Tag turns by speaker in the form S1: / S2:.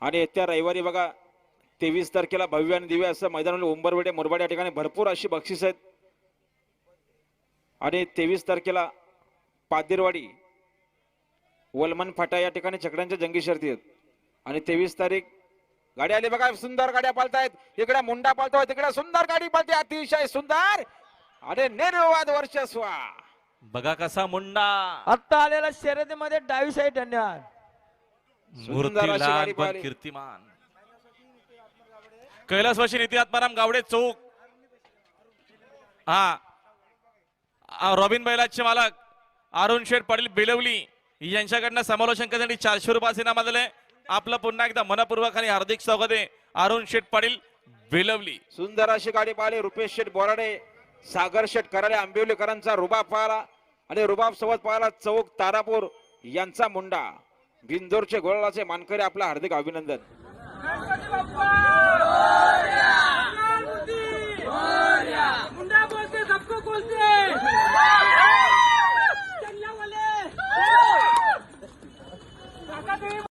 S1: आणि येत्या रविवारी बघा 23 तारखेला भव्य आणि दिव्य असं मैदानावर उंबरवेडे मुरबाड या ठिकाणी भरपूर अशी बक्षीस आहेत. आणि 23 तारखेला पादिरवाडी वलमन फाटा या ठिकाणी छकड्यांच्या जंगी शर्ती आहेत. आणि 23 तारीख गाडी आली बघा, सुंदर गाड्या पालतायत. इकडे मुंडा पालतोय, तिकडे सुंदर गाडी पालते, अतिशय सुंदर आणि निर्वाद वर्चस्व.
S2: बघा कसा मुंडा
S3: आता आलेला शर्यतीमध्ये डावी साईड. धन्यवाद.
S2: मूर्तीलाल पण कीर्तिमान कैलासवासी नीती आत्माराम गावडे चौक. हा रॉबिन बैलाचे मालक अरुण शेठ पाटील बेलवली यांच्याकडनं समालोचन करण्यासाठी 400 रुपयाचे इनाम आलेले. आपलं पुन्हा एकदा मनपूर्वक आणि हार्दिक स्वागत आहे अरुण शेठ पाटील बेलवली.
S1: सुंदर अशी गाडी पाहिली. रुपेश शेठ बोराडे, सागर शेठ कराले, आंबिवलीकरांचा रुबाब पाहिला आणि रुबाब सोबत पाहिला चौक तारापूर यांचा मुंडा. बिंदोरचे गोळाचे मानकरी आपला हार्दिक अभिनंदन.